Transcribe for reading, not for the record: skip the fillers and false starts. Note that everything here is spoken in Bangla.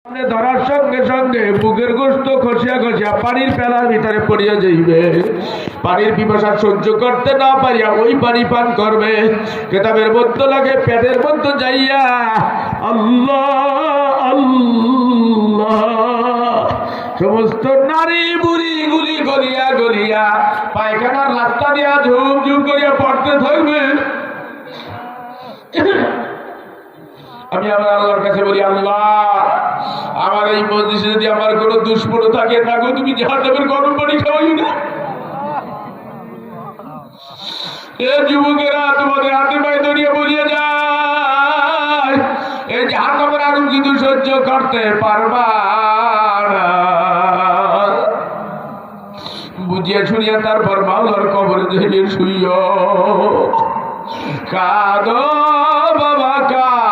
ধরার সঙ্গে সঙ্গে বুকের গোস্ত খসিয়া খসিয়া পানির পেলার ভিতরে পড়িয়া যাইবে। পানির পিপাসা সহ্য করতে না পারিয়া ওই পানি পান করবে। কেতাবের মধ্যে লাগে পেটের মধ্যে যাইয়া আল্লাহ আল্লাহ সমস্ত নারী বুড়ি গুলি গলিয়া গলিয়া পায়খানার রাস্তা দিয়া ঝুম ঝুম করিয়া পড়তে থাকবে। আমি আমার আল্লাহর কাছে বলি, আল্লাহ আমার এই মজলিসে যদি আমার কোনো দুষ্পণ থাকে থাকো, তুমি জাহান্নামের গরম পানি খাওয়াই না। এ যুবকেরা তোমাদের হাতে পায়ে ধরিয়ে বলিয়ে যায়, এই জাহান্নামের আগুন কিন্তু সহ্য করতে পারবা না। বুঝিয়া শুনিয়া তারপর মাওলার কবরে জেনে শুইও। কাঁদো বাবা কাঁদো।